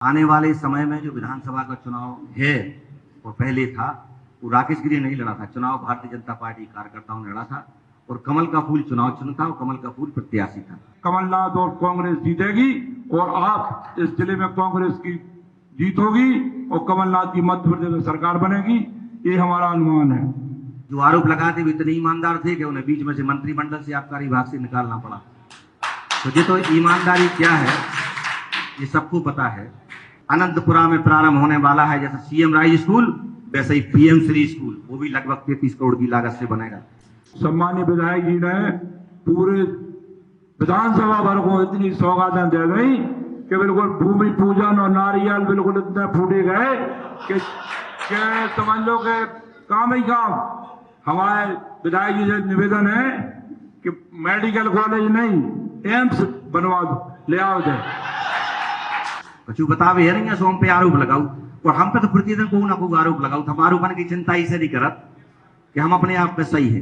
आने वाले समय में जो विधानसभा का चुनाव है और पहले था वो राकेश गिरी नहीं लड़ा था, चुनाव भारतीय जनता पार्टी कार्यकर्ताओं ने लड़ा था और कमल का फूल चुनाव चिन्ह था और कमल का फूल प्रत्याशी था। कमलनाथ और कांग्रेस जीतेगी और आप इस जिले में कांग्रेस की जीत होगी और कमलनाथ की मध्य प्रदेश में सरकार बनेगी, ये हमारा अनुमान है। जो आरोप लगाते हुए इतने ईमानदार थे कि उन्हें बीच में से मंत्रिमंडल से आबकारी विभाग से निकालना पड़ा। तो ये तो ईमानदारी क्या है ये सबको पता है। अनंतपुरा में प्रारंभ होने वाला है जैसे सीएम राइज स्कूल, वैसे ही पीएम श्री स्कूल, वो भी लगभग 33 करोड़ की लागत से बनेगा। सम्मानीय विधायक जी ने पूरे विधानसभा भर को इतनी सौगातें दे गई कि बिल्कुल भूमि पूजन और नारियल बिल्कुल इतने फूटे गए कि समझ लो कि काम ही काम। हमारे विधायक जी से निवेदन है कि मेडिकल कॉलेज नहीं एम्स बनवा दो, ले आओ दे कछु बतावे है नहीं सोम पे आरोप लगाऊ और हम पे तो प्रतिदिन को ना को आरोप लगाऊ। हम आरोपन की चिंता ही से नहीं करत कि हम अपने आप में सही है।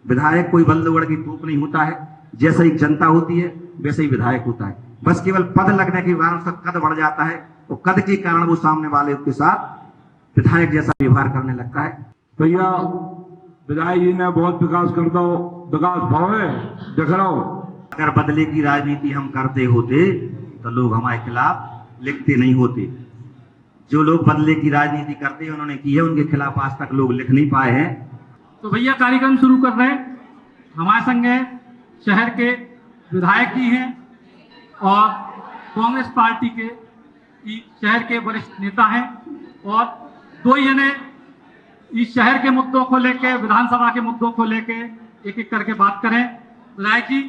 विधायक कोई बल्लवड़ की तोप नहीं होता है, जैसे ही जनता होती है वैसे ही विधायक होता है। बस केवल पद लगने के कारण उसका कद बढ़ जाता है और कद के कारण वो सामने वाले के साथ विधायक जैसा व्यवहार करने लगता है। भैया विधायक जी ने बहुत विकास कर दो, विकास भाव है देख रहा हो। अगर बदले की राजनीति हम करते होते तो लोग हमारे खिलाफ लिखते नहीं होते। जो लोग बदले की राजनीति करते हैं उन्होंने की है, उनके खिलाफ आज तक लोग लिख नहीं पाए हैं। तो भैया कार्यक्रम शुरू कर रहे हैं। हमारे संग है शहर के विधायक जी हैं और कांग्रेस पार्टी के शहर के वरिष्ठ नेता हैं और दो ही जने इस शहर के मुद्दों को लेकर, विधानसभा के मुद्दों को लेकर एक एक करके बात करें। विधायक जी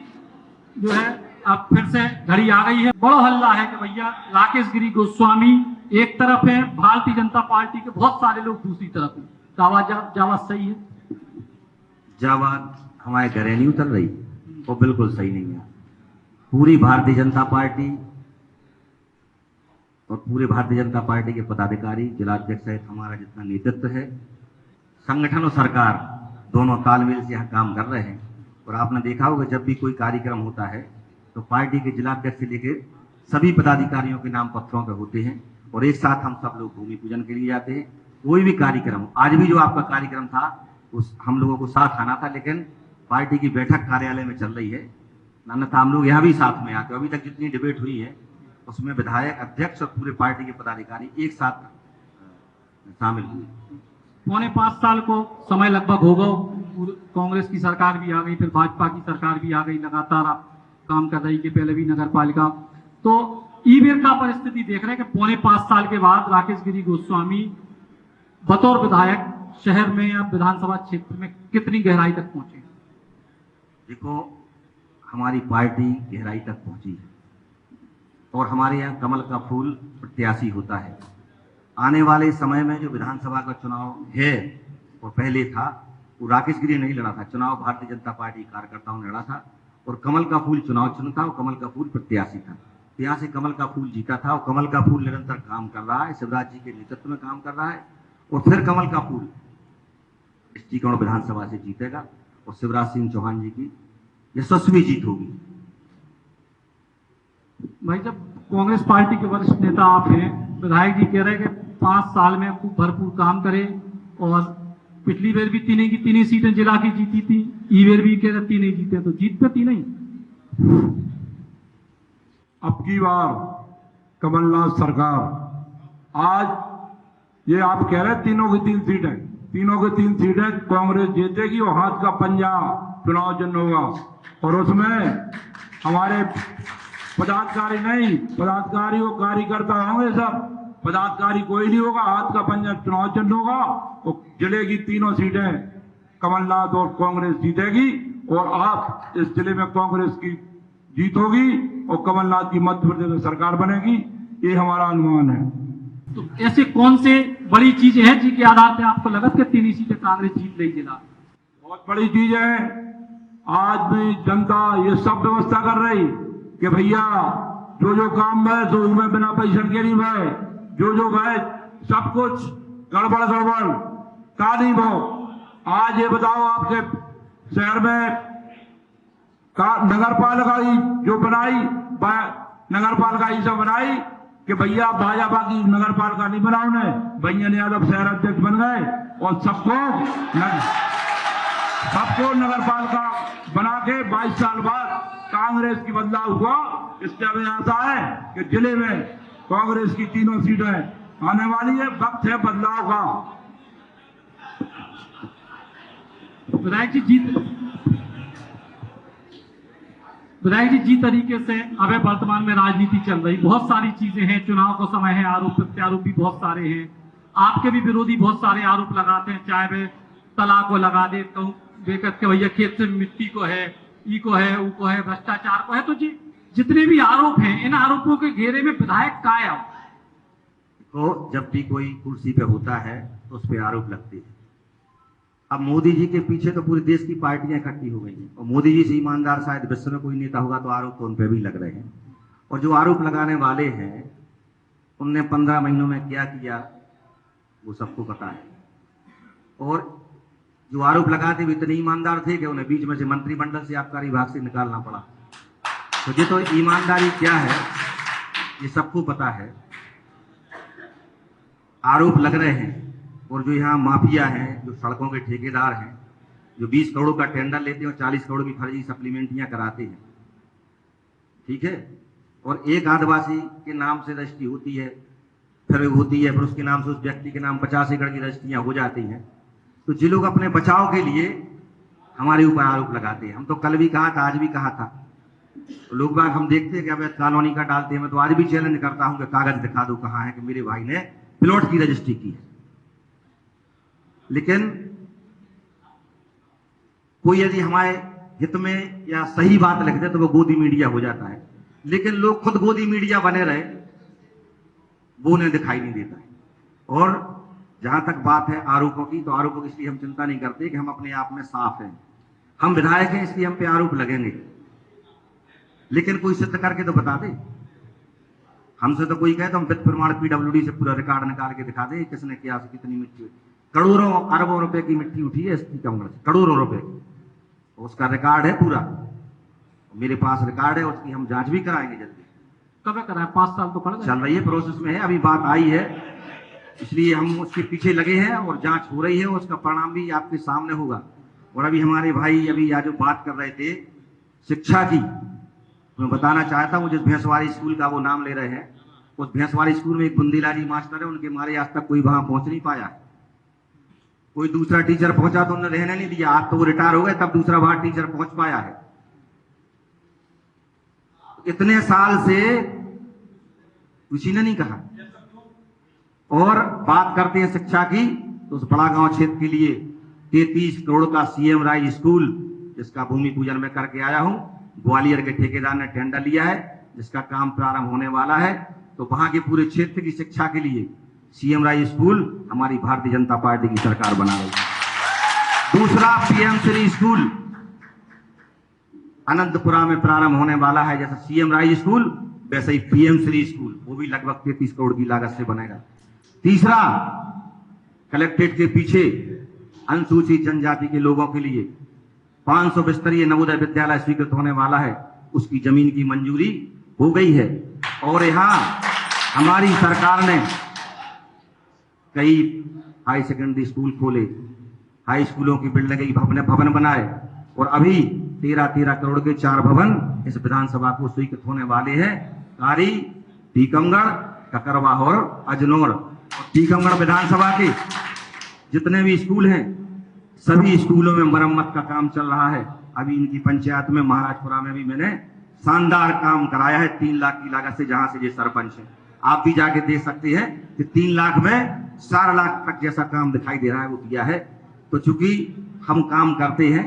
जो है अब फिर से घड़ी आ गई है, बड़ा हल्ला है कि भैया राकेश गिरी गोस्वामी एक तरफ है, भारतीय जनता पार्टी के बहुत सारे लोग दूसरी तरफ हैं। जावा सही है? जावा हमारे घरे नहीं उतर रही, वो बिल्कुल सही नहीं है। पूरी भारतीय जनता पार्टी और पूरे भारतीय जनता पार्टी के पदाधिकारी, जिलाध्यक्ष सहित हमारा जितना नेतृत्व है, संगठन और सरकार दोनों तालमेल से यहाँ काम कर रहे हैं। और आपने देखा होगा जब भी कोई कार्यक्रम होता है तो पार्टी के जिलाध्यक्ष से लेकर सभी पदाधिकारियों के नाम पत्रों पर होते हैं और एक साथ हम सब लोग भूमि पूजन के लिए जाते हैं। कोई भी कार्यक्रम, आज भी जो आपका कार्यक्रम था उस हम लोगों को साथ आना था, लेकिन पार्टी की बैठक कार्यालय में चल रही है, अन्यथा हम लोग यहाँ भी साथ में आते। अभी तक जितनी डिबेट हुई है उसमें विधायक, अध्यक्ष और पूरे पार्टी के पदाधिकारी एक साथ शामिल हुए। 4.5 साल को समय लगभग हो गया, कांग्रेस की सरकार भी आ गई, फिर भाजपा की सरकार भी आ गई, लगातार आप काम कर रही के पहले भी नगर पालिका। तो ईवीर का परिस्थिति देख रहे हैं कि 4.5 साल के बाद राकेश गिरी गोस्वामी बतौर विधायक शहर में या विधानसभा क्षेत्र में कितनी गहराई तक पहुंचे? देखो, हमारी पार्टी गहराई तक पहुंची है और हमारे यहाँ कमल का फूल प्रत्याशी होता है। आने वाले समय में जो विधानसभा का चुनाव है और पहले था वो राकेश गिरी नहीं लड़ा था, चुनाव भारतीय जनता पार्टी कार्यकर्ताओं ने लड़ा था और कमल का फूल चुनाव चिन्ह था और कमल का फूल प्रत्याशी था। तो यहाँ से कमल का फूल जीता था और कमल का फूल निरंतर काम कर रहा है, शिवराज जी के नेतृत्व में काम कर रहा है और फिर कमल का फूल इस चिकौड़ विधानसभा से जीतेगा और शिवराज सिंह चौहान जी की यशस्वी जीत होगी। भाई, जब कांग्रेस पार्टी के वरिष्ठ नेता आप हैं, विधायक जी कह रहे हैं कि 5 साल में खूब भरपूर काम करे और पिछली बार भी तीन की तीन सीटें जिला की जीती थी, ई बार भी कह रहे 3 जीते, तो जीत पे 3 ही। अब की बार कमलनाथ सरकार, आज ये आप कह रहे तीनों की 3 सीटें, तीनों की 3 सीटें कांग्रेस जीतेगी और हाथ का पंजा चुनाव चिन्ह होगा और उसमें हमारे पदाधिकारी नहीं, पदाधिकारी और कार्यकर्ता होंगे सब, पदाधिकारी कोई नहीं होगा, हाथ का पंजा चुनाव चिन्ह होगा और जिले की 3 सीटें कमलनाथ और कांग्रेस जीतेगी और आप इस जिले में कांग्रेस की जीत होगी और कमलनाथ की मध्य प्रदेश में सरकार बनेगी, ये हमारा अनुमान है। तो ऐसे कौन से बड़ी चीजें हैं जिनके आधार पर आपको लगा कि 3 सीटें कांग्रेस जीत लेगी जिला? बहुत बड़ी चीज है, आज भी जनता ये सब व्यवस्था कर रही कि भैया जो काम है तो उनमें बिना पैसा के नहीं भाई, जो भाई सब कुछ गड़बड़ का नहीं भो। आज ये बताओ आपके शहर में नगर पालिका जो बनाई, नगर पालिका ये सब बनाई कि भैया भाजपा की नगर पालिका नहीं बनाओ ने, भैया यादव शहर अध्यक्ष बन गए और सबको नगर पालिका बना के 22 साल बाद कांग्रेस की बदलाव हुआ। इससे हमें आता है कि जिले में कांग्रेस की 3 सीटें आने वाली है, वक्त है बदलाव का। विधायक जी जिस तरीके से अभी वर्तमान में राजनीति चल रही, बहुत सारी चीजें हैं, चुनाव का समय है, आरोप प्रत्यारोप भी बहुत सारे हैं, आपके भी विरोधी बहुत सारे आरोप लगाते हैं, चाहे वे तलाक को लगा दे, कहूँ बेकत के भैया खेत से मिट्टी को है, ई को है, ऊ को है, भ्रष्टाचार को है। तो जी जितने भी आरोप हैं, इन आरोपों के घेरे में विधायक का है। तो जब भी कोई कुर्सी पे होता है तो उस पर आरोप लगते हैं। अब मोदी जी के पीछे तो पूरे देश की पार्टियां इकट्ठी हो गई हैं और मोदी जी से ईमानदार शायद विश्व में कोई नेता होगा, तो आरोप तो उन पर भी लग रहे हैं। और जो आरोप लगाने वाले हैं उनने 15 महीनों में क्या किया वो सबको पता है। और जो आरोप लगाते हुए इतने ईमानदार थे कि उन्हें बीच में से मंत्रिमंडल से आबकारी विभाग से निकालना पड़ा। तो ये तो ईमानदारी क्या है ये सबको पता है। आरोप लग रहे हैं और जो यहाँ माफिया हैं, जो सड़कों के ठेकेदार हैं, जो 20 करोड़ का टेंडर लेते हैं और 40 करोड़ की फर्जी सप्लीमेंटियां कराते हैं, ठीक है। और एक आदिवासी के नाम से रजिस्ट्री होती है, फिर उसके नाम से उस व्यक्ति के नाम 50 एकड़ की रजिस्ट्रियां हो जाती हैं। तो जो लोग अपने बचाव के लिए हमारे ऊपर आरोप लगाते हैं, हम तो कल भी कहा था, आज भी कहा था, तो लोग बाग हम देखते हैं कि अवैध कानूनी का डालते हैं। मैं तो आज भी चैलेंज करता हूं कि कागज दिखा दो कहां है कि मेरे भाई ने प्लॉट की रजिस्ट्री की है। लेकिन कोई यदि हमारे हित में या सही बात लिख दे तो वो गोदी मीडिया हो जाता है, लेकिन लोग खुद गोदी मीडिया बने रहे वो उन्हें दिखाई नहीं देता है। और जहां तक बात है आरोपों की, तो आरोपों की इसलिए हम चिंता नहीं करते कि हम अपने आप में साफ हैं, हम विधायक हैं, इसलिए हम पे आरोप लगेंगे, लेकिन कोई सिद्ध करके तो बता दे। हमसे तो कोई कहे तो हम वित्त प्रमाण PWD से पूरा रिकॉर्ड निकाल के दिखा दे किसने किया, कितनी मिट्टी, करोड़ों अरबों रुपए की मिट्टी उठी है टीकमगढ़ से, करोड़ों रुपए की, उसका रिकॉर्ड है पूरा, मेरे पास रिकॉर्ड है, उसकी हम जांच भी कराएंगे जल्दी। कब कराए? 5 साल तो पड़ गए, चल रही है, प्रोसेस में है, अभी बात आई है, इसलिए हम उसके पीछे लगे हैं और जांच हो रही है, उसका परिणाम भी आपके सामने होगा। और अभी हमारे भाई अभी आज जो बात कर रहे थे शिक्षा की, मैं बताना चाहता हूँ, जिस भैंसवाड़ी स्कूल का वो नाम ले रहे हैं, उस भैंसवाड़ी स्कूल में एक बुंदीलाली मास्टर है, उनके मारे आज तक कोई वहां पहुंच नहीं पाया। कोई दूसरा टीचर पहुंचा तो उन्होंने रहने नहीं दिया, आज तो वो रिटायर हो गए, तब दूसरा बार टीचर पहुंच पाया है। इतने साल से किसी ने नहीं कहा। और बात करते हैं शिक्षा की, तो उस बड़ा गांव क्षेत्र के लिए 33 करोड़ का CM राइज स्कूल, जिसका भूमि पूजन में करके आया हूं, ग्वालियर के ठेकेदार ने टेंडर लिया है, जिसका काम प्रारंभ होने वाला है। तो वहां के पूरे क्षेत्र की शिक्षा के लिए CM राइज स्कूल हमारी भारतीय जनता पार्टी की सरकार बना रही है। दूसरा PM श्री स्कूल अनंतपुरा में प्रारंभ होने वाला है, जैसा CM राइज स्कूल वैसे ही PM श्री स्कूल, वो भी लगभग 33 करोड़ की लागत से बनेगा। तीसरा, कलेक्ट्रेट के पीछे अनुसूचित जनजाति के लोगों के लिए 500 बिस्तरीय नवोदय विद्यालय स्वीकृत होने वाला है, उसकी जमीन की मंजूरी हो गई है। और यहाँ हमारी सरकार ने कई हाई सेकेंडरी स्कूल खोले, हाई स्कूलों की बिल्डिंग की भवन बनाए, और अभी 13 करोड़ के 4 भवन इस विधानसभा को स्वीकृत होने वाले हैं। कारी, टीकमगढ़, ककरवा और अजनौर। टीकमगढ़ विधानसभा के जितने भी स्कूल हैं सभी स्कूलों में मरम्मत का काम चल रहा है। अभी इनकी पंचायत में महाराजपुरा में भी मैंने शानदार काम कराया है 3 लाख की लागत से, जहां से ये सरपंच है। आप भी जाके देख सकते हैं कि 3 लाख में 4 लाख तक जैसा काम दिखाई दे रहा है वो किया है। तो चूंकि हम काम करते हैं,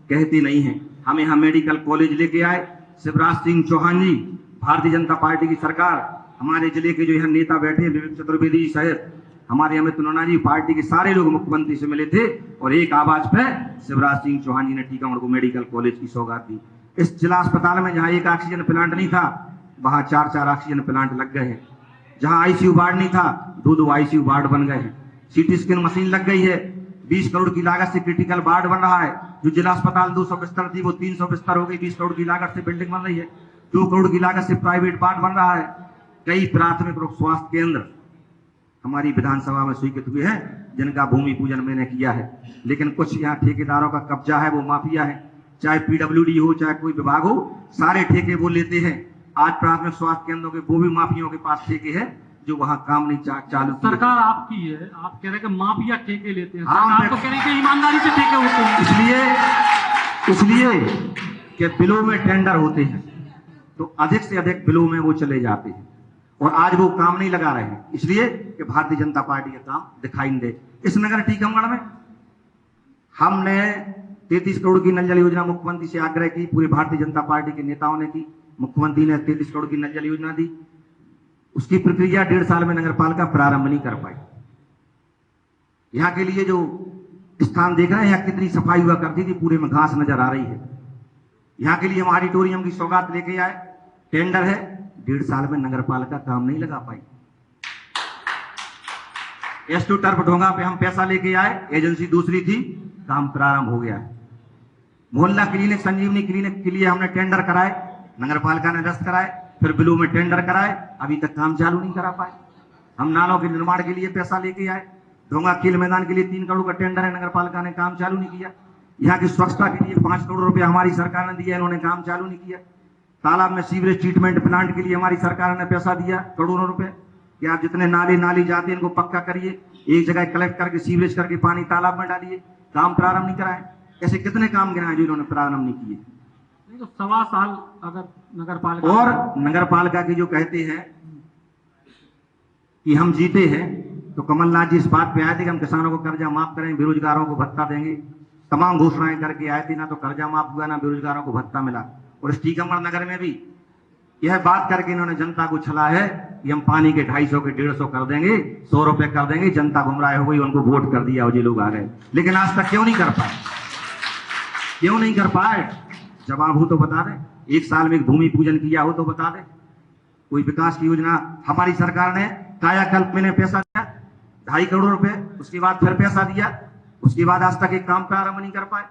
कहते नहीं हैं। हम यहाँ मेडिकल कॉलेज लेके आए, शिवराज सिंह चौहान जी, भारतीय जनता पार्टी की सरकार, हमारे जिले के जो यहाँ नेता बैठे हैं विवेक चतुर्वेदी जी साहब, हमारे अमित नोना जी, पार्टी के सारे लोग मुख्यमंत्री से मिले थे और एक आवाज पे शिवराज सिंह चौहान जी ने टीकमगढ़ को मेडिकल कॉलेज की सौगात दी। इस जिला अस्पताल में जहां एक ऑक्सीजन प्लांट नहीं था, वहां 4 ऑक्सीजन प्लांट लग गए हैं। जहां ICU वार्ड नहीं था, 2 ICU वार्ड बन गए हैं। CT स्कैन मशीन लग गई है। 20 करोड़ की लागत से क्रिटिकल वार्ड बन रहा है। जो जिला अस्पताल 200 बिस्तर थी वो 300 बिस्तर हो गई। 20 करोड़ की लागत से बिल्डिंग बन रही है। 2 करोड़ की लागत से प्राइवेट वार्ड बन रहा है। कई प्राथमिक और स्वास्थ्य केंद्र हमारी विधानसभा में स्वीकृत हुए हैं जिनका भूमि पूजन मैंने किया है। लेकिन कुछ यहाँ ठेकेदारों का कब्जा है, वो माफिया है, चाहे पीडब्ल्यूडी हो चाहे कोई विभाग हो, सारे ठेके वो लेते हैं। आज प्राथमिक स्वास्थ्य केंद्रों के वो भी माफियों के पास ठेके हैं जो वहां काम नहीं चालू। सरकार आपकी है, आप कह रहे हैं कि माफिया ठेके लेते हैं, हाँ, सरकार तो कह रही है कि ईमानदारी से ठेके होते हैं। इसलिए कि बिलों में टेंडर होते हैं तो अधिक से अधिक बिलों में वो चले जाते हैं और आज वो काम नहीं लगा रहे हैं, इसलिए कि भारतीय जनता पार्टी का काम दिखाई नहीं दे। इस नगर टीकमगढ़ में हमने 33 करोड़ की नल जल योजना मुख्यमंत्री से आग्रह की, पूरे भारतीय जनता पार्टी के नेताओं ने की। मुख्यमंत्री ने 33 करोड़ की नल जल योजना दी, उसकी प्रक्रिया 1.5 साल में नगर पालिका प्रारंभ नहीं कर पाई। यहाँ के लिए जो स्थान देख रहे हैं, यहाँ कितनी सफाई हुआ करती थी, पूरे में घास नजर आ रही है। यहाँ के लिए हम ऑडिटोरियम की सौगात लेके आए, टेंडर है, 1.5 साल में नगर पालिका काम नहीं लगा पाई। S2 टर्फ ढोंगा पे हम पैसा लेके आए, एजेंसी दूसरी थी, काम प्रारंभ हो गया है। मोहल्ला क्लिनिक, संजीवनी क्लिनिक के लिए हमने टेंडर कराए, नगर पालिका ने रद्द कराए, फिर बिलों में टेंडर कराए, अभी तक काम चालू नहीं करा पाए। हम नालों के निर्माण के लिए पैसा लेके आए, ढोंगा खेल मैदान के लिए 3 करोड़ का टेंडर है, नगर पालिका ने काम चालू नहीं किया। यहाँ की स्वच्छता के लिए 5 करोड़ रुपया हमारी सरकार ने दिया, इन्होंने काम चालू नहीं किया। तालाब में सीवरेज ट्रीटमेंट प्लांट के लिए हमारी सरकार ने पैसा दिया करोड़ों रुपए कि आप जितने नाली जाते हैं इनको पक्का करिए, एक जगह कलेक्ट करके सीवरेज करके पानी तालाब में डालिए, काम प्रारंभ नहीं कराए। ऐसे कितने काम गिनाए जो इन्होंने प्रारंभ नहीं किए। नहीं तो 1.25 साल अगर नगर पालिका और नगर पालिका की जो कहते हैं कि हम जीते हैं, तो कमलनाथ जी इस बात पे आए थे कि हम किसानों को कर्जा माफ करेंगे, बेरोजगारों को भत्ता देंगे, तमाम घोषणाएं करके आए थे, ना तो कर्जा माफ हुआ ना बेरोजगारों को भत्ता मिला। और इस टीकमगढ़ नगर में भी यह बात करके इन्होंने जनता को छला है कि हम पानी के 250 के 150 कर देंगे, 100 रुपए कर देंगे, जनता गुमराह हो गई, उनको वोट कर दिया और ये लोग आ गए। लेकिन आज तक क्यों नहीं कर पाए, क्यों नहीं कर पाए? जवाब हो तो बता दें। 1 साल में एक भूमि पूजन किया हो तो बता दें। कोई विकास की योजना हमारी सरकार ने कायाकल्प में पैसा दिया 2.5 करोड़ रुपए, उसके बाद फिर पैसा दिया, उसके बाद आज तक एक काम प्रारंभ नहीं कर पाए।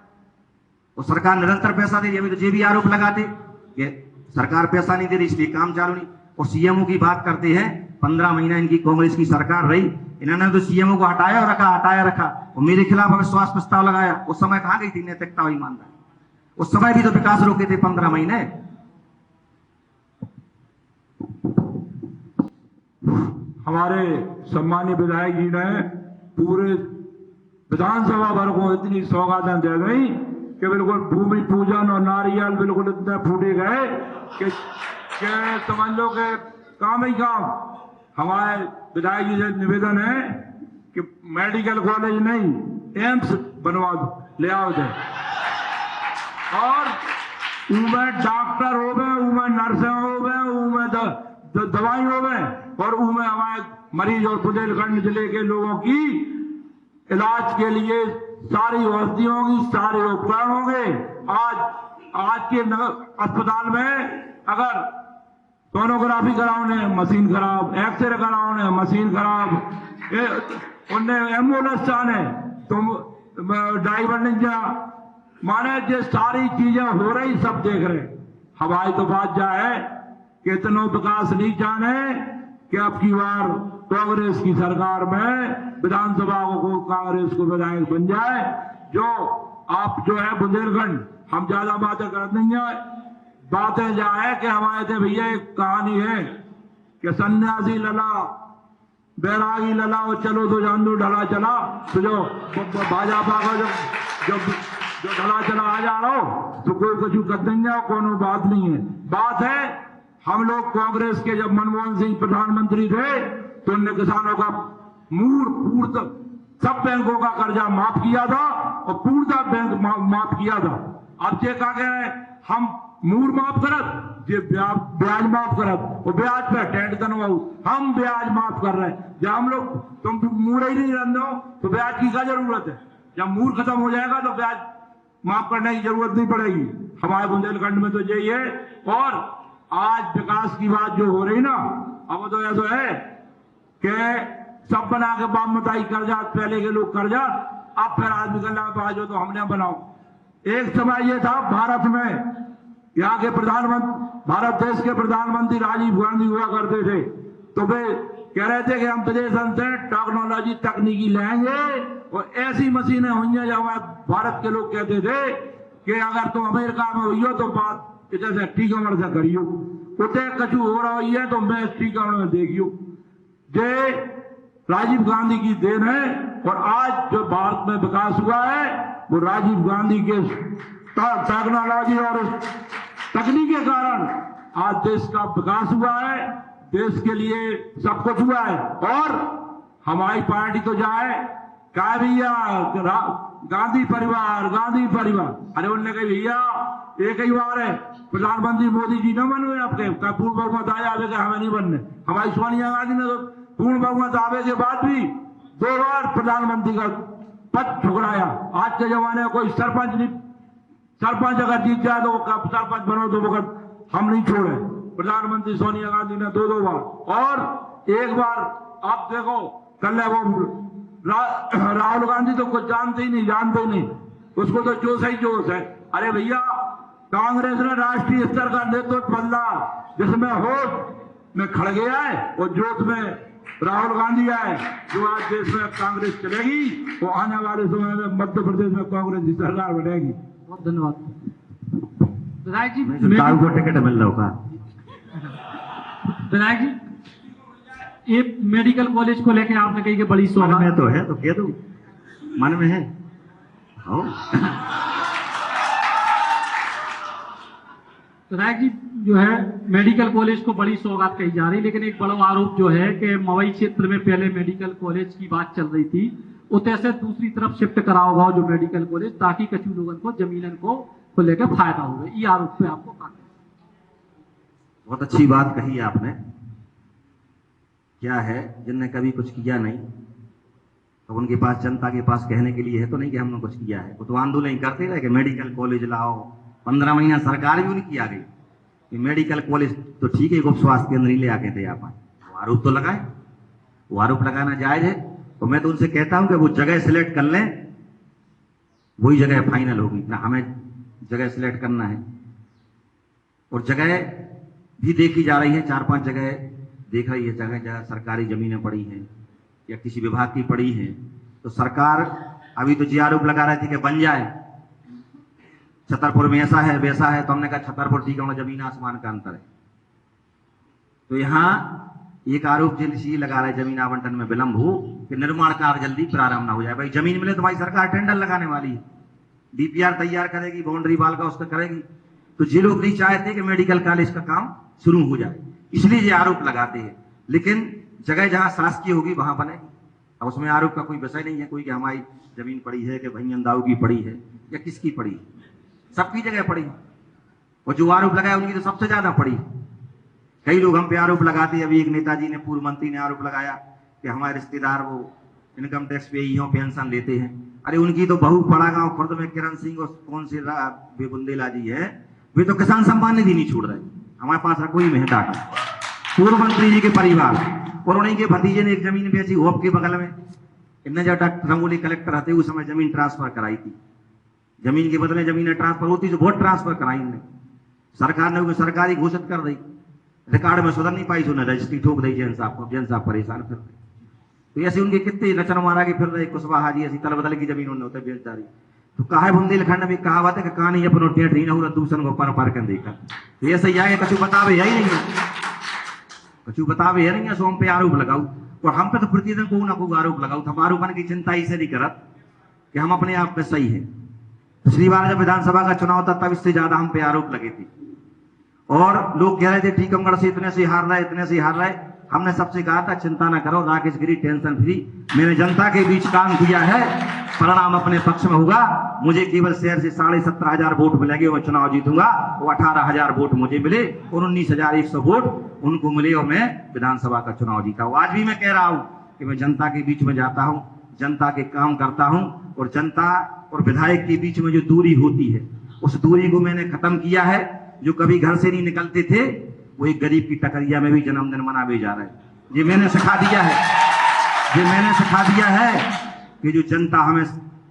और सरकार निरंतर पैसा दे रही है, अभी तो ये भी आरोप लगाते कि सरकार पैसा नहीं दे रही इसलिए काम चालू नहीं। और सीएमओ की बात करते हैं, 15 महीना इनकी कांग्रेस की सरकार रही, इन्होंने तो सीएमओ को हटाया रखा और मेरे खिलाफ अविश्वास प्रस्ताव लगाया। उस समय कहां गई थी नैतिकता और ईमानदारी? उस समय भी तो विकास रोके थे 15 महीने। हमारे सम्मानीय विधायक जी ने पूरे विधानसभा भर को इतनी सौगातें दे गई कि बिल्कुल भूमि पूजन और नारियल बिल्कुल इतने फूटे गए कि समझ लो कि काम ही काम। हमारे विधायक जी से निवेदन है कि मेडिकल कॉलेज नहीं, एम्स बनवा दो, ले आओ जाए, और उनमें डॉक्टर हो गए, उनमें नर्सें हो गए, उनमें दवाई हो गए, और उनमें हमारे मरीज और बुंदेलखंड जिले के लोगों की इलाज के लिए सारी औषधियों होगी, सारे उपकरण होंगे। आज के अस्पताल में अगर सोनोग्राफी कराओ मशीन खराब, एक्सरे कराओ मशीन खराब, उनने एम्बुलेंस चाहे तुम ड्राइवर नहीं जा, माने ये सारी चीजें हो रही, सब देख रहे। हवाई तो बात जा है कि इतना विकास नहीं चाहे कि अब की बार कांग्रेस की सरकार में विधानसभा को कांग्रेस को विधायक बन जाए। जो आप जो है बुंदेलखंड, हम ज्यादा बातें कर नहीं है, बातें जा है कि हमारे थे भैया एक कहानी है कि सन्यासी लला बैरागी लला और चलो तो जान दो ढला चला, तो जो भाजपा का जो ढला चला आ जा रहा हो तो कोई कुछ कर देंगे, कोनो बात नहीं है। बात है हम लोग कांग्रेस के जब मनमोहन सिंह प्रधानमंत्री थे तो उनने किसानों का पूर्ण सब बैंकों का कर्जा माफ किया था और पूर्णतः बैंक माफ किया था। अब ये कहा गया हम मूर माफ करत, ये ब्याज माफ करत, और ब्याज पे टेंट बनवाऊ, हम ब्याज माफ कर रहे हैं। जब हम लोग तुम मूर ही नहीं रन दो तो ब्याज की क्या जरूरत है? जब मूर खत्म हो जाएगा तो ब्याज माफ करने की जरूरत नहीं पड़ेगी। हमारे बुंदेलखंड में तो यही है। और आज विकास की बात जो हो रही ना, अब तो ऐसा है कि सब बना के बाप मताई कर जा, पहले के लोग कर जा, अब फिर आदमी करना बाजो तो हमने बनाओ। एक समय ये था भारत में, यहाँ के प्रधानमंत्री, भारत देश के प्रधानमंत्री राजीव गांधी हुआ करते थे। तो वे कह रहे थे कि हम विदेशन से टेक्नोलॉजी तकनीकी लाएंगे और ऐसी मशीनें हुई हैं। जब हमारे भारत के लोग कहते थे कि अगर तुम अमेरिका में हुई हो तो बात इधर टीकमगढ़ से करियो, उतने कछु हो रहा है तो मैं टीकमगढ़ में देखियो। ये राजीव गांधी की देन है और आज जो भारत में विकास हुआ है वो राजीव गांधी के टेक्नोलॉजी और तकनीक के कारण आज देश का विकास हुआ है, देश के लिए सब कुछ हुआ है। और हमारी पार्टी तो जाए क्या भैया गांधी परिवार, गांधी परिवार, अरे उनने कही भैया एक ही बार है प्रधानमंत्री मोदी जी न बने आपके पूर्ण बहुमत आया हमें नहीं बनने। हमारी सोनिया गांधी ने तो पूर्ण बहुमत आवे के बाद भी 2 बार प्रधानमंत्री का पद ठुकराया। आज के जमाने में कोई सरपंच अगर जीत जाए तो सरपंच बनो तो वक्त हम नहीं छोड़े। प्रधानमंत्री सोनिया गांधी ने 2 बार और एक बार आप देखो कल वो राहुल गांधी तो कुछ जानते ही नहीं, उसको तो जोश ही जोश है। अरे भैया कांग्रेस ने राष्ट्रीय स्तर का नेतृत्व बदला, जिसमें होश में खड़ गया है और जोश में राहुल गांधी आए। जो आज देश में कांग्रेस चलेगी वो आने वाले समय में मध्य प्रदेश में कांग्रेस की सरकार बनेगी। बहुत धन्यवाद विधायक जी। ताऊ को टिकट मिल रहा होगा विधायक जी, ये मेडिकल कॉलेज को लेकर आपने कही कि बड़ी मन में तो है तो कह दो, मन में है। विधायक जी जो है मेडिकल कॉलेज को बड़ी सौगात कही जा रही, लेकिन एक बड़ा आरोप जो है कि मवई क्षेत्र में पहले मेडिकल कॉलेज की बात चल रही थी, उतने से दूसरी तरफ शिफ्ट करा होगा जो मेडिकल कॉलेज, ताकि कछु लोगों को जमीनन को लेकर फायदा होगा। ये आरोप पे आपको बहुत अच्छी बात कही आपने। क्या है जिनने कभी कुछ किया नहीं तो उनके पास जनता के पास कहने के लिए है तो नहीं कि हमने कुछ किया है। वो तो आंदोलन करते रहे कि मेडिकल कॉलेज लाओ। 15 महीना सरकार भी उनकी आ गई कि मेडिकल कॉलेज तो ठीक है, उप स्वास्थ्य केंद्र नहीं ले आके थे आप। वो आरोप तो लगाए, वो आरोप लगाना जायज है। तो मैं तो उनसे कहता हूं कि वो जगह सिलेक्ट कर लें, वही जगह फाइनल होगी ना। हमें जगह सिलेक्ट करना है और जगह भी देखी जा रही है। 4-5 जगह देख रही है, जगह सरकारी जमीनें पड़ी हैं या किसी विभाग की पड़ी हैं। तो सरकार अभी तो जी आरोप लगा रही थी कि बन जाए, छतरपुर में ऐसा है वैसा है। तो हमने कहा छतरपुर ठीक है, जमीन आसमान का अंतर है। तो यहाँ एक आरोप जल्दी लगा रहा है जमीन आवंटन में विलंब हो कि निर्माण कार्य जल्दी प्रारंभ ना हो जाए। भाई जमीन मिले तो भाई सरकार टेंडर लगाने वाली है, डीपीआर तैयार करेगी, बाउंड्री वाल का उसका करेगी। तो ये लोग नहीं चाहते कि मेडिकल कॉलेज का काम शुरू हो जाए, इसलिए ये आरोप लगाते हैं। लेकिन जगह जहां शासकीय होगी वहां बनेगी। अब उसमें आरोप का कोई विषय नहीं है कोई कि हमारी जमीन पड़ी है कि भाई अंदाऊ की पड़ी है या किसकी पड़ी है, सबकी जगह पड़ी। और जो आरोप लगाया उनकी तो सबसे ज्यादा पड़ी। कई लोग हम पे आरोप लगाते हैं। अभी एक नेताजी ने, पूर्व मंत्री ने आरोप लगाया कि हमारे रिश्तेदार वो इनकम टैक्स पे ही पेंशन लेते हैं। अरे उनकी तो बहू पड़ा गांव खुर्द में किरण सिंह और कौन से बुंदेला जी है, वे तो किसान सम्मान निधि नहीं छोड़ रहे। हमारे पास रखोई में डाटा पूर्व मंत्री जी के परिवार और उन्हीं के भतीजे ने एक जमीन बेची होप के बगल में। इनने जब रंगोली कलेक्टर थे उस समय जमीन ट्रांसफर कराई थी। जमीन के बदले जमीन ट्रांसफर होती तो बहुत ट्रांसफर कराई इनने। सरकार ने सरकारी घोषित कर दी, रिकॉर्ड में सुधर नहीं पाई, तो रजिस्ट्री ठोक दी जैन साहब को। जैन साहब परेशान फिर रहे। तो ऐसे उनके कितने रचन मारा के फिर रहे। कुशवाहा जी ऐसी तलबदल की जमीन उन्होंने होता बेचदारी। तो कहा बुंदेलखंड में कहावत है कि कहानी अपनो टेट ही ना दूसरे को पर कर देखा। तो ऐसे ही आगे कछु बतावे है ही नहीं है, कछु बतावे है नहीं है। सो हम पे आरोप लगाऊ और हम पे तो प्रतिदिन को ना को आरोप लगाऊ। हम आरोपन की चिंता इसे नहीं करत कि हम अपने आप में सही है। पिछली बार जब विधानसभा का चुनाव था तब इससे ज्यादा हम पे आरोप लगे थे और लोग कह रहे थे टीकमगढ़ से इतने से हार रहा है, इतने से हार रहा है। हमने सबसे कहा था चिंता ना करो, राकेश गिरी टेंशन फ्री। मैंने जनता के बीच काम किया है, परिणाम अपने पक्ष में होगा। मुझे केवल शहर से 17,500 वोट मिलेंगे और चुनाव जीतूंगा। वो 18,000 वोट मुझे मिले और 19,100 वोट उनको मिले और मैं विधानसभा का चुनाव जीता हूँ। आज भी मैं कह रहा हूँ कि मैं जनता के बीच में जाता हूँ, जनता के काम करता हूँ और जनता और विधायक के बीच में जो दूरी होती है उस दूरी को मैंने खत्म किया है। जो कभी घर से नहीं निकलते थे वो एक गरीब की टकरिया में भी जन्मदिन मनावे जा रहे हैं। ये मैंने सिखा दिया है, ये मैंने सिखा दिया है कि जो जनता हमें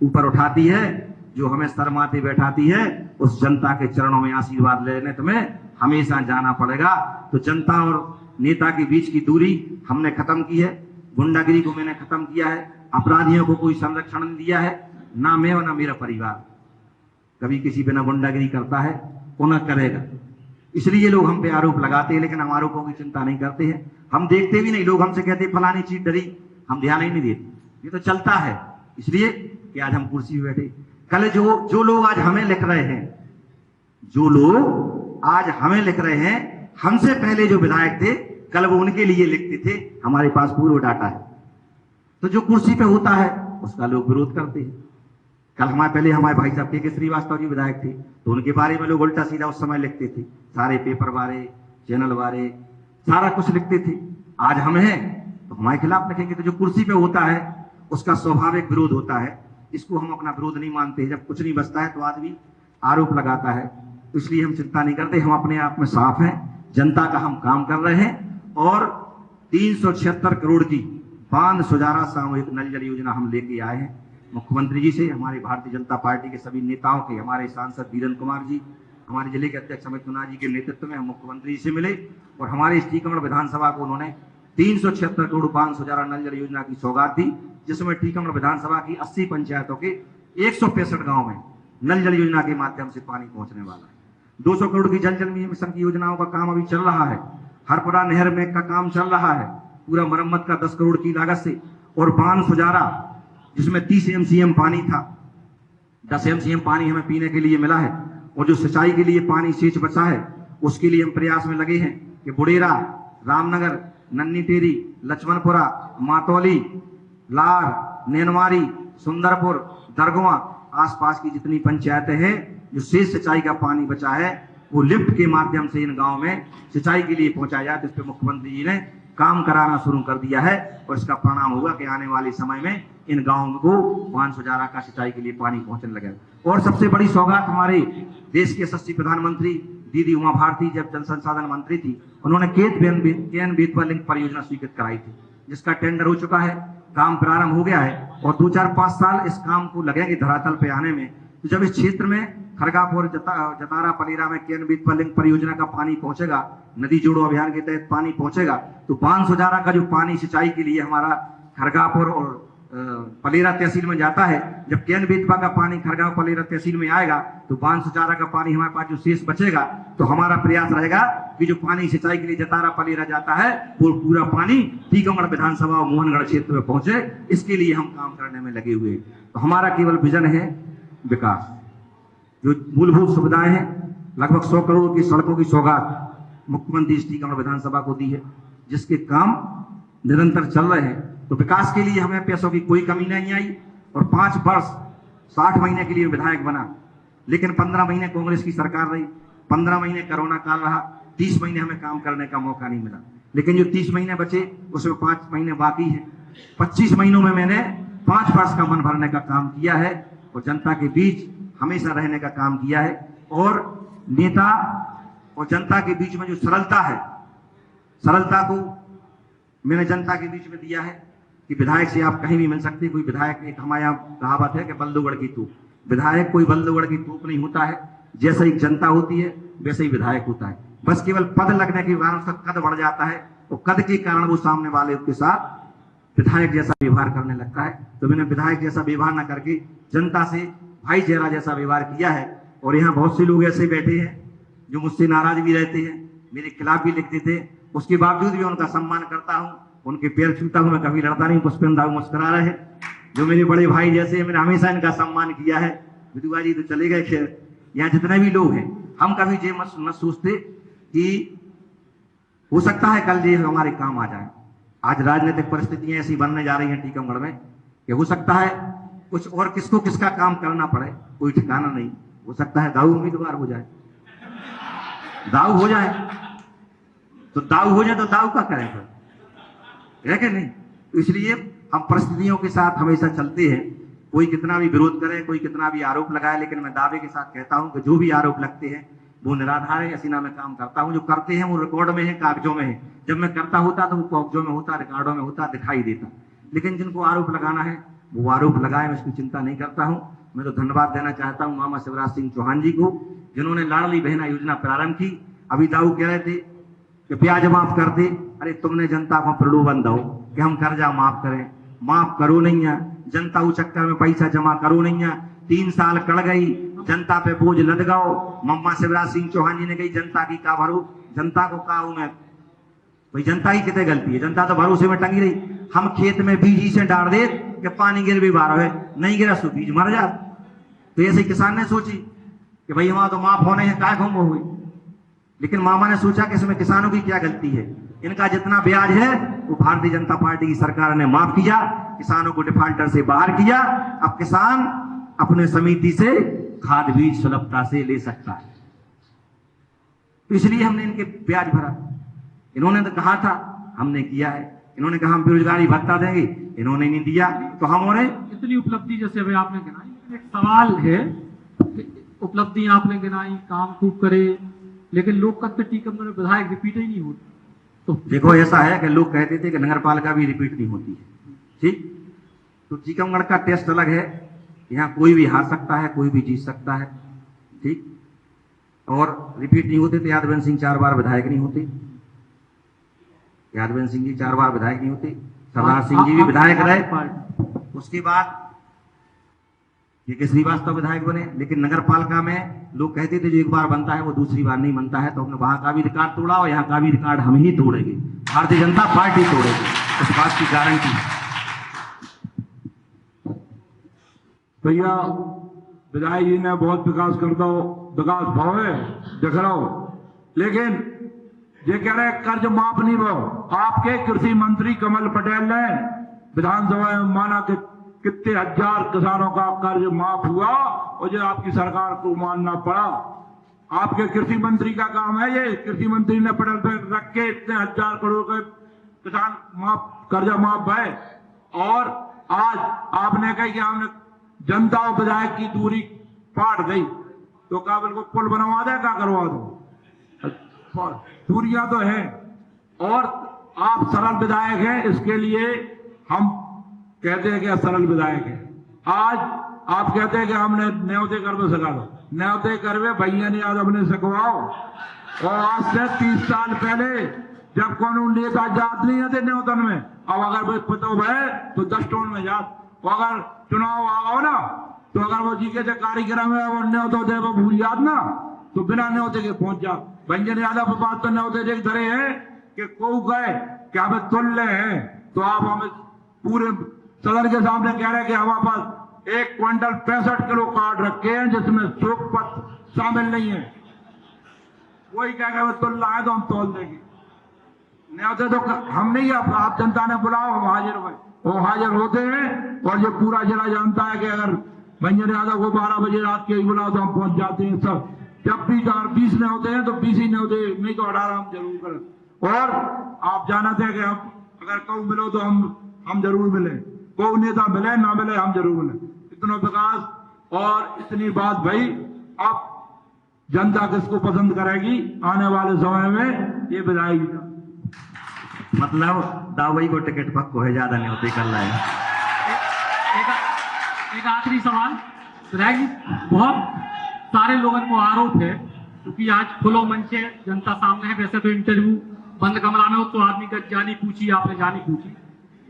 ऊपर उठाती है, जो हमें सर माथे बैठाती है, उस जनता के चरणों में आशीर्वाद लेने तुम्हें हमेशा जाना पड़ेगा। तो जनता और नेता के बीच की दूरी हमने खत्म की है, गुंडागिरी को मैंने खत्म किया है, अपराधियों को कोई संरक्षण नहीं दिया है, ना मैं और ना मेरा परिवार कभी किसी पे ना गुंडागिरी करता है और ना करेगा। इसलिए लोग हम पे आरोप लगाते हैं, लेकिन हम आरोपों की चिंता नहीं करते हैं, हम देखते भी नहीं। लोग हमसे कहते फलानी चीज डरी, हम ध्यान ही नहीं देते, ये तो चलता है। इसलिए कि आज हम कुर्सी पे बैठे, कल जो लोग आज हमें लिख रहे हैं, जो लोग आज हमें लिख रहे हैं, हमसे पहले जो विधायक थे कल वो उनके लिए लिखते थे, हमारे पास पूर्व डाटा है। तो जो कुर्सी पे होता है उसका लोग विरोध करते हैं। कल हमारे भाई साहब के श्रीवास्तव जी विधायक थे, तो उनके बारे में लोग उल्टा सीधा उस समय लिखते थे, सारे पेपर वाले, चैनल वाले, सारा कुछ लिखते थे। आज हम हैं तो हमारे खिलाफ लिखेंगे। तो जो कुर्सी पे होता है उसका स्वाभाविक विरोध होता है, इसको हम अपना विरोध नहीं मानते हैं। जब कुछ नहीं बचता है तो आदमी आरोप लगाता है, तो इसलिए हम चिंता नहीं करते। हम अपने आप में साफ हैं, जनता का हम काम कर रहे हैं और 376 करोड़ की बांध सुजारा सामूहिक नल जल योजना हम लेके आए हैं। मुख्यमंत्री जी से, हमारे भारतीय जनता पार्टी के सभी नेताओं के, हमारे सांसद वीरेंद्र कुमार जी, हमारे जिले के अध्यक्ष अमित कुमार जी के नेतृत्व में हम मुख्यमंत्री जी से मिले और हमारे टीकमगढ़ विधानसभा को उन्होंने 376 करोड़ बांध सुजारा नल जल योजना की सौगात दी, जिसमें टीकमगढ़ विधानसभा की 80 पंचायतों के 165 गांव में नल जल योजना के माध्यम से पानी पहुंचने वाला है। 200 करोड़ की जल जल मिशन की योजनाओं का काम अभी चल रहा है। हरपुरा नहर में का काम चल रहा है, पूरा मरम्मत का 10 करोड़ की लागत से। और बांध सुजारा जिसमें 30 MCM पानी था, 10 MCM पानी हमें पीने के लिए मिला है, और जो सिंचाई के लिए पानी शेष बचा है उसके लिए हम प्रयास में लगे हैं कि बुडेरा, रामनगर, नन्नी टेरी, लक्ष्मणपुरा, मातौली, लार, नैनवारी, सुंदरपुर, दरगवा, आसपास की जितनी पंचायतें हैं, जो शेष सिंचाई का पानी बचा है वो लिफ्ट के माध्यम से इन गांव में सिंचाई के लिए पहुंचाया जाए। जिस पे मुख्यमंत्री जी ने काम कराना शुरू कर दिया है और इसका परिणाम होगा कि आने वाले समय में इन गांवों को बांध सुजारा का सिंचाई के लिए पानी पहुंचने लगेगा। और सबसे बड़ी सौगात हमारे देश के यशस्वी प्रधानमंत्री दीदी उमा भारती जब जल संसाधन मंत्री थी, उन्होंने केन बेतवा लिंक परियोजना स्वीकृत कराई थी, जिसका टेंडर हो चुका है, काम प्रारंभ हो गया है और 2-4-5 साल इस काम को लगेंगे धरातल पे आने में। तो जब इस क्षेत्र में खरगापुर, जतारा, पलेरा में केन बेतवा लिंक परियोजना का पानी पहुंचेगा, नदी जोड़ो अभियान के तहत पानी पहुंचेगा, तो बांध सुजारा का जो पानी सिंचाई के लिए हमारा खरगापुर और पलेरा तहसील में जाता है, जब केन बेतवा का पानी खरगांव पलेरा तहसील में आएगा तो बांध सुजारा का पानी हमारे पास जो शेष बचेगा, तो हमारा प्रयास रहेगा कि जो पानी सिंचाई के लिए जतारा पलेरा जाता है वो पूरा पानी टीकमगढ़ विधानसभा और मोहनगढ़ क्षेत्र में पहुंचे। इसके लिए हम काम करने में लगे हुए। तो हमारा केवल विजन है विकास। जो मूलभूत सुविधाएं हैं, लगभग 100 करोड़ की सड़कों की सौगात मुख्यमंत्री टीकमगढ़ विधानसभा को दी है, जिसके काम निरंतर चल रहे हैं। तो विकास के लिए हमें पैसों की कोई कमी नहीं आई और 5 वर्ष 60 महीने के लिए विधायक बना, लेकिन 15 महीने कांग्रेस की सरकार रही, 15 महीने कोरोना काल रहा, 30 महीने हमें काम करने का मौका नहीं मिला। लेकिन जो 30 महीने बचे उसमें 5 महीने बाकी है। 25 महीनों में मैंने 5 वर्ष का मन भरने का काम किया है और जनता के बीच हमेशा रहने का काम किया है। और नेता और जनता के बीच में जो सरलता है, सरलता को मैंने जनता के बीच में दिया है कि विधायक से आप कहीं भी मिल सकते। कोई विधायक, एक हमारे यहाँ कहावत है कि बल्लूगढ़ की तोप, विधायक कोई बल्लूगढ़ की तोप नहीं होता है। जैसा ही जनता होती है वैसे ही विधायक होता है। बस केवल पद लगने के कारण उसका कद बढ़ जाता है और कद के कारण वो सामने वाले के साथ विधायक जैसा व्यवहार करने लगता है। तो मैंने विधायक जैसा व्यवहार न करके जनता से भाईचारा जैसा व्यवहार किया है। और यहाँ बहुत से लोग ऐसे बैठे हैं जो मुझसे नाराज भी रहते हैं, मेरे खिलाफ भी लिखते थे, उसके बावजूद भी उनका सम्मान करता हूँ, उनके पैर छूता हूँ, मैं कभी लड़ता नहीं। पुष्पेंद्र मुस्कुरा रहे हैं, जो मेरे बड़े भाई जैसे, मैंने हमेशा इनका सम्मान किया है। विधुआ जी तो चले गए, खैर यहाँ जितने भी लोग हैं, हम कभी ये मत सोचते कि हो सकता है कल ये हमारे काम आ जाए। आज राजनीतिक परिस्थितियां ऐसी बनने जा रही हैं टीकमगढ़ में कि हो सकता है कुछ और किसको किसका काम करना पड़े, कोई ठिकाना नहीं। हो सकता है दाऊ उम्मीदवार हो जाए, दाऊ हो जाए, तो दाऊ हो जाए तो दाऊ का करें फिर, है कि नहीं? तो इसलिए हम परिस्थितियों के साथ हमेशा चलते हैं। कोई कितना भी विरोध करे, कोई कितना भी आरोप लगाए, लेकिन मैं दावे के साथ कहता हूं कि जो भी आरोप लगते हैं वो निराधार है। ऐसी ना मैं काम करता हूं, जो करते हैं वो रिकॉर्ड में है, कागजों में है। जब मैं करता होता तो वो कागजों में होता, रिकॉर्डों में होता, दिखाई देता। लेकिन जिनको आरोप लगाना है वो आरोप लगाए, मैं इसकी चिंता नहीं करता हूं। मैं तो धन्यवाद देना चाहता हूं मामा शिवराज सिंह चौहान जी को, जिन्होंने लाडली बहना योजना प्रारंभ की। अभी दाऊ कह रहे थे कि ब्याज माफ कर दे, अरे तुमने जनता को प्रलोभन दो कि हम कर्जा माफ करें, माफ करो नहीं है, जनता उस चक्कर में पैसा जमा करो नहीं है, 3 साल कड़ गई, जनता पे बोझ लद गओ। मम्मा शिवराज सिंह चौहान जी ने कही जनता की का भरो, जनता को का मैं भाई जनता की कितने गलती है, जनता तो भरोसे में टंगी रही। हम खेत में बीज से डाल दे कि पानी गिर भी बारह है, नहीं गिरा तो बीज मर जा। तो ऐसे किसान ने सोची कि भाई हमारा तो माफ होने हैं, काय घूम हुई। लेकिन मामा ने सोचा कि इसमें किसानों की क्या गलती है, इनका जितना ब्याज है वो भारतीय जनता पार्टी की सरकार ने माफ किया, किसानों को डिफाल्टर से बाहर किया। अब किसान अपने समिति से खाद बीज सुलभता से ले सकता है। तो इसलिए हमने इनके ब्याज भरा। इन्होंने तो कहा था, हमने किया है। इन्होंने कहा हम बेरोजगारी भत्ता देंगे, इन्होंने नहीं दिया। तो हम और इतनी उपलब्धि जैसे अभी आपने गिनाई, लेकिन एक सवाल है, उपलब्धि आपने गिनाई, काम खूब करे, लेकिन लोकतंत्र टीकमगढ़ में विधायक रिपीट ही नहीं होती। तो देखो ऐसा है कि लोग कहते थे कि नगर पालिका भी रिपीट नहीं होती है, ठीक। तो टीकमगढ़ का टेस्ट अलग है, यहाँ कोई भी हार सकता है, कोई भी जीत सकता है, ठीक। और रिपीट नहीं होते तो यादवेंद्र सिंह 4 बार विधायक नहीं होते, यादवेंद्र सिंह जी 4 बार विधायक नहीं होते, सरदार सिंह जी भी विधायक रहे। उसके बाद ये श्रीवास्तव विधायक बने। लेकिन नगर पालिका में लोग कहते थे जो एक बार बनता है वो दूसरी बार नहीं बनता है। तो हमने वहां का भी रिकॉर्ड तोड़ा और यहाँ का भी रिकॉर्ड हम ही तोड़ेंगे, भारतीय जनता पार्टी तोड़ेगी, इस बात की गारंटी। भैया विधायक जी ने बहुत विकास कर दो, विकास भाव है देख रहा हो, लेकिन ये कह रहे कर्ज माफ नहीं हो। आपके कृषि मंत्री कमल पटेल ने विधानसभा में माना कि कितने हजार किसानों का कर्ज माफ हुआ और जो आपकी सरकार को मानना पड़ा। आपके कृषि मंत्री का काम है ये, कृषि मंत्री ने पटेल पे रख के इतने 1000 करोड़ के किसान माफ कर्जा माफ है। और आज आपने कहा कि हमने जनता और विधायक की दूरी पाट दी, तो काबिल को पुल बनवा दे, क्या करवा दो, दूरियां तो है। और आप सरल विधायक हैं, इसके लिए हम कहते हैं कि सरल विधायक है। आज आप कहते हैं कि हमने न्योते करवे सका दो, न्योते करवे भैया ने आज अपने सकवाओ। और आज से 30 साल पहले जब कौन नेता जात नहीं थे न्योतन में, अब अगर पतो है तो 10 टोन में जात। अगर चुनाव आओ ना तो अगर वो जी के कार्यक्रम है वो न्योतो दे वो भूल जात ना, तो बिना न्योते के पहुंच जा। भंजन यादव के पास तो न्योते देख धरे हैं कि को गए कि हमें तुल्य है, तो आप हमें पूरे सदन के सामने कह रहे हैं कि हमारे पास 1 क्विंटल 65 किलो कार्ड रखे हैं जिसमें शोक पत्र शामिल नहीं है। वही कह रहे तुल्ला है तो हम तोल देंगे, न्योते तो हम नहीं, आप जनता ने बुलाओ हम हाजिर हुए, वो हाजिर होते हैं। और ये पूरा जिला जानता है कि अगर भंजन यादव को 12 बजे रात के ही बुलाओ तो हम पहुंच जाते हैं। सब जब भी 20 ने होते हैं तो 20 ही ने होते, नहीं तो 18 हम जरूर करें। और आप जानते हैं कि हम अगर कहूँ मिलो तो हम जरूर मिले, कोई नेता मिले ना मिले हम जरूर मिले। इतना विकास और इतनी बात भाई, अब जनता किसको पसंद करेगी आने वाले समय में, ये विधायक का मतलब दावई को टिकट पक्को है, ज्यादा नहीं होते कर रहा है। एक आखिरी सवाल विधायक जी, बहुत सारे लोगों को आरोप है क्योंकि आज खुलो मंच है, जनता सामने है, वैसे तो इंटरव्यू बंद कमरा में हो तो आदमी का जानी पूछी, आपने जानी पूछी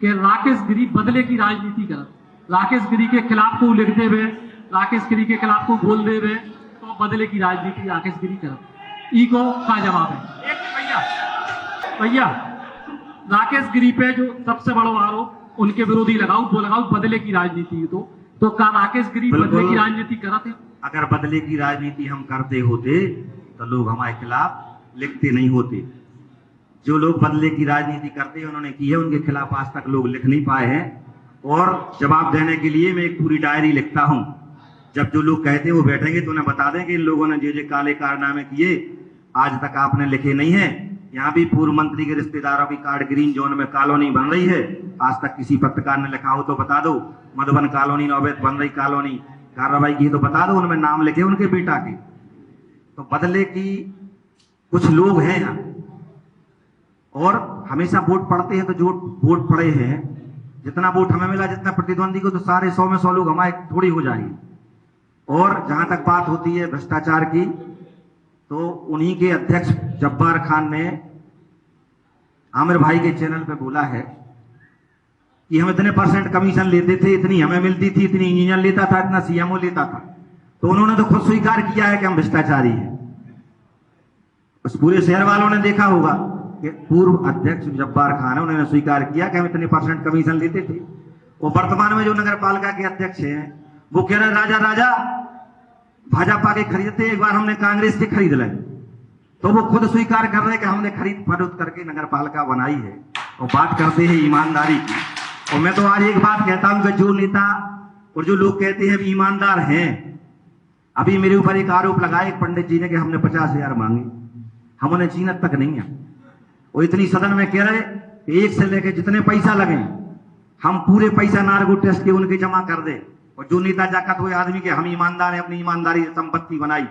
कि राकेश गिरी बदले की राजनीति कर, राकेश गिरी के खिलाफ को लिखते हुए, राकेश गिरी के खिलाफ को बोल दे हुए तो बदले की राजनीति राकेश गिरी कर। ईगो का जवाब है भैया, राकेश गिरी पे जो सबसे बड़ा आरोप उनके विरोधी लगाओ, वो लगाओ बदले की राजनीति। तो क्या राकेश गिरी बदले की राजनीति कराते? अगर बदले की राजनीति हम करते होते तो लोग हमारे खिलाफ लिखते नहीं होते। जो लोग बदले की राजनीति करते हैं उन्होंने की है, उनके खिलाफ आज तक लोग लिख नहीं पाए हैं। और जवाब देने के लिए मैं एक पूरी डायरी लिखता हूं, जब जो लोग कहते हैं वो बैठेंगे तो उन्हें बता दें कि इन लोगों ने जो काले कारनामे किए आज तक आपने लिखे नहीं है। यहाँ भी पूर्व मंत्री के रिश्तेदारों की कार्ड ग्रीन जोन में कॉलोनी बन रही है, आज तक किसी पत्रकार ने लिखा हो तो बता दो। मधुबन कॉलोनी नौबत बन रही कॉलोनी कार्रवाई की तो बता दो, उनमें नाम लिखे उनके बेटा के। तो बदले की कुछ लोग हैं यहाँ, और हमेशा वोट पड़ते हैं तो जो वोट पड़े हैं, जितना वोट हमें मिला जितना प्रतिद्वंदी को, तो सारे 100 में 100 लोग हमारे थोड़ी हो जाएंगे। और जहां तक बात होती है भ्रष्टाचार की, तो उन्हीं के अध्यक्ष जब्बार खान ने आमिर भाई के चैनल पे बोला है कि हम इतने % कमीशन लेते थे, इतनी हमें मिलती थी, इतनी इंजीनियर लेता था, इतना सीएमओ लेता था। तो उन्होंने तो खुद स्वीकार किया है कि हम भ्रष्टाचारी हैं। उस पूरे शहर वालों ने देखा होगा कि पूर्व अध्यक्ष जब्बार खान है, उन्होंने स्वीकार किया कि हम इतने % कमीशन लेते थे। और वर्तमान में जो नगर पालिका के अध्यक्ष हैं वो कह रहे राजा राजा भाजपा के खरीदते, एक बार हमने कांग्रेस के खरीद ले। तो वो खुद स्वीकार कर रहे कि हमने खरीद फरोख्त करके नगर पालिका बनाई है, और बात करते हैं ईमानदारी की। और मैं तो आज एक बात कहता हूं कि जो नेता और जो लोग कहते हैं ईमानदार हैं, अभी मेरे ऊपर एक आरोप लगाया एक पंडित जी ने कि हमने 50,000 मांगे, हम उन्हें चीनत तक नहीं है। वो इतनी सदन में कह रहे कि एक से लेके जितने पैसा लगे हम पूरे पैसा नार्को टेस्ट के उनके जमा कर दे। और जो नेता जाकर हुए आदमी के हम ईमानदार हैं, अपनी ईमानदारी से संपत्ति बनाई,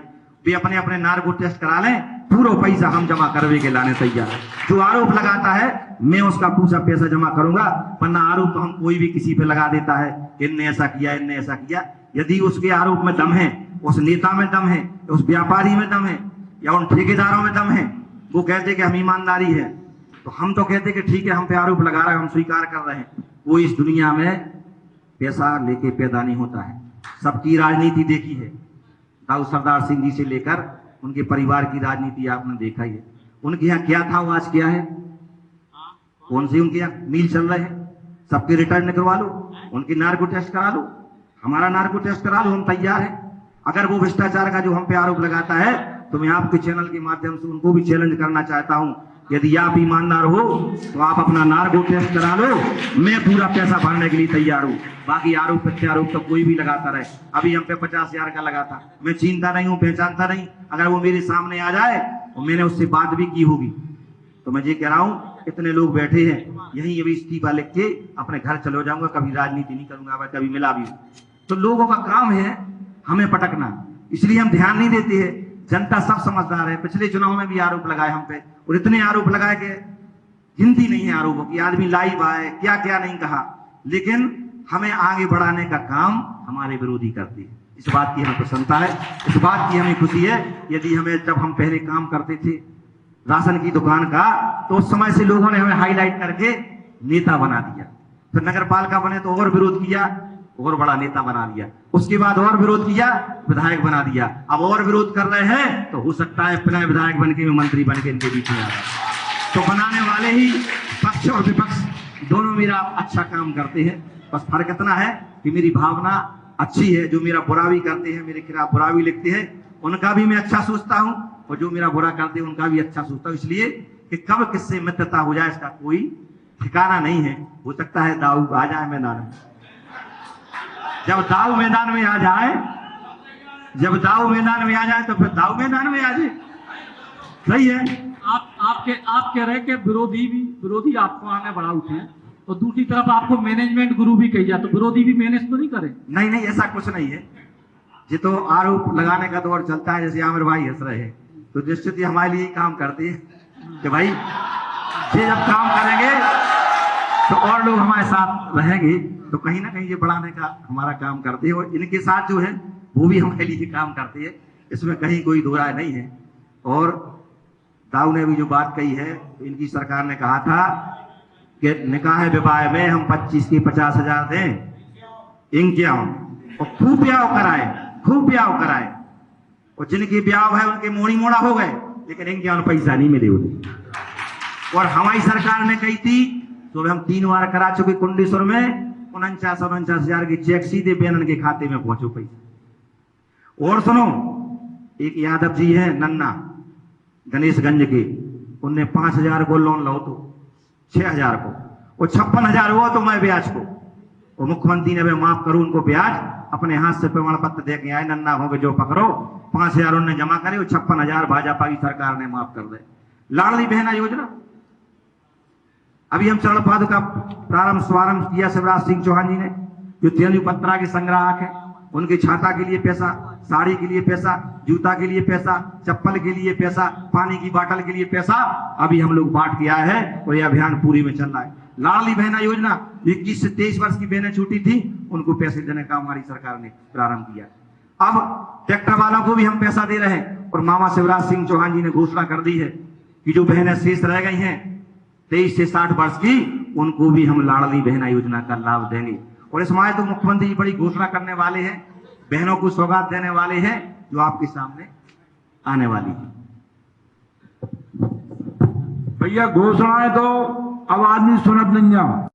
वे अपने अपने नार्को टेस्ट करा लें, पूरा पैसा हम जमा करवे के लाने तैयार है। जो आरोप लगाता है मैं उसका पूरा पैसा जमा करूंगा, वरना आरोप तो हम कोई भी किसी पे लगा देता है, इनने ऐसा किया, इनने ऐसा किया। यदि उसके आरोप में दम है, उस नेता में दम है, उस व्यापारी में दम है, या उन ठेकेदारों में दम है, वो कहते कि हम ईमानदारी है, तो हम तो कहते कि ठीक है हम पे आरोप लगा रहे हैं, हम स्वीकार कर रहे हैं। वो इस दुनिया में पैसा लेके पैदा नहीं होता है, सबकी राजनीति देखी है। दाऊ सरदार सिंह जी से लेकर उनके परिवार की राजनीति आपने देखा ही है। उनके यहाँ क्या था वो आज क्या है, कौन सी उनके यहाँ मील चल रहे हैं, सबके रिटर्न निकलवा लो, उनकी नार्को टेस्ट करा लो, हमारा नार्को टेस्ट करा लो, हम तैयार हैं। अगर वो भ्रष्टाचार का जो हम पे आरोप लगाता है तो मैं आपके चैनल के माध्यम से उनको भी चैलेंज करना चाहता हूं, यदि आप ईमानदार हो तो आप अपना नार्को टेस्ट करा लो, मैं पूरा पैसा भरने के लिए तैयार हूं। बाकी आरोप प्रत्यारोप तो कोई भी लगाता रहे। अभी हम पे 50,000 का लगा था, मैं चिंता नहीं हूं, पहचानता नहीं। अगर वो मेरे सामने आ जाए और मैंने उससे बात भी की होगी तो मैं ये कह रहा हूं, इतने लोग बैठे हैं यहीं, अभी इस्तीफा लिख के अपने घर चले जाऊंगा, कभी राजनीति नहीं करूंगा, कभी मिला भी। तो लोगों का काम है हमें पटकना, इसलिए हम ध्यान नहीं देते हैं। जनता सब समझदार है। पिछले चुनाव में भी आरोप लगाए हम पे, और इतने आरोप लगाए कि गिनती नहीं है आरोपों की। आदमी लाइव आए, क्या क्या नहीं कहा, लेकिन हमें आगे बढ़ाने का काम हमारे विरोधी करते हैं। इस बात की हमें प्रसन्नता है, इस बात की हमें खुशी है। यदि हमें, जब हम पहले काम करते थे राशन की दुकान का, तो उस समय से लोगों ने हमें हाईलाइट करके नेता बना दिया। फिर नगर पालिका बने तो और विरोध किया, और बड़ा नेता बना दिया। उसके बाद और विरोध किया, विधायक बना दिया। अब और विरोध कर रहे हैं तो हो सकता है पुनः विधायक बन के मंत्री बन के इनके बीच में आ जाए। तो बनाने वाले ही पक्ष और विपक्ष दोनों मेरा अच्छा काम करते हैं। बस फर्क इतना है कि मेरी भावना अच्छी है। जो मेरा बुरा भी करते हैं, मेरे खिलाफ बुरा भी लिखते हैं, उनका भी मैं अच्छा सोचता हूं, और जो मेरा बुरा करते हैं उनका भी अच्छा सोचता हूं। इसलिए कि कब किससे मित्रता हो जाए इसका कोई ठिकाना नहीं है। हो सकता है दाऊ आ जाए मैदान में, जब दाऊ मैदान में आ जाए, जब दाऊ मैदान में आ जाए तो फिर दाऊ मैदान में आ जाए। सही है। आप कह रहे हैं कि विरोधी आपको आगे बढ़ा उठे हैं, तो दूसरी तरफ आपको मैनेजमेंट गुरु भी कही जाए, तो विरोधी भी मैनेज तो नहीं करे? नहीं नहीं, ऐसा कुछ नहीं है। ये तो आरोप लगाने का दौर चलता है। जैसे आमिर भाई हंस रहे हैं, तो निश्चित ही हमारे लिए काम करती है कि भाई ये जब काम करेंगे तो और लोग हमारे साथ रहेंगे, तो कहीं ना कहीं ये बढ़ाने का हमारा काम करते हैं। और इनके साथ जो है वो भी हमारे लिए काम करते हैं, इसमें कहीं कोई दो राय नहीं है। और दाऊ ने भी जो बात कही है, तो इनकी सरकार ने कहा था कि निकाह विवाह में हम 25 की 50,000 दें, इंक्याओं और खूब ब्याह कराए, खूब ब्याह कराए। और जिनके ब्याह है उनके मोड़ी मोड़ा हो गए, लेकिन इंक्याओं पैसा नहीं मिले उन्हें। और हमारी सरकार ने कही थी, तो हम 3 बार करा चुके कुंडेश्वर में, 49,000 की चेक सीधे बेनन के खाते में पहुंचो पैसा। और सुनो, एक यादव जी है नन्ना गणेशगंज के, उनने 5,000 को लोन लो तो 6,000 को, और 56,000 हुआ तो मैं ब्याज को, और मुख्यमंत्री ने माफ करो उनको ब्याज, अपने हाथ से प्रमाण पत्र दे के आए, नन्ना हो के जो पकड़ो, 5,000 उन्होंने जमा करे, और 56,000 भाजपा की सरकार ने माफ कर दे। लाडली बहना योजना, अभी हम चरण पादुका का प्रारंभ शुभारंभ किया शिवराज सिंह चौहान जी ने, जो तेंदुपत्रा के संग्राहक है, उनके छाता के लिए पैसा, साड़ी के लिए पैसा, जूता के लिए पैसा, चप्पल के लिए पैसा, पानी की बोतल के लिए पैसा, अभी हम लोग बांट के आए हैं, और यह अभियान पूरी में चल रहा है। लाडली बहना योजना, 21 से 23 वर्ष की बहनें छूटी थी, उनको पैसे देने का हमारी सरकार ने प्रारंभ किया। अब ट्रैक्टर वालों को भी हम पैसा दे रहे हैं, और मामा शिवराज सिंह चौहान जी ने घोषणा कर दी है कि जो बहनें शेष रह गई हैं 23 से 60 वर्ष की, उनको भी हम लाडली बहना योजना का लाभ देंगे। और इस माह तो मुख्यमंत्री जी बड़ी घोषणा करने वाले हैं, बहनों को सौगात देने वाले हैं, जो आपके सामने आने वाली है। भैया घोषणाएं तो अब आदमी सुनत नहीं है।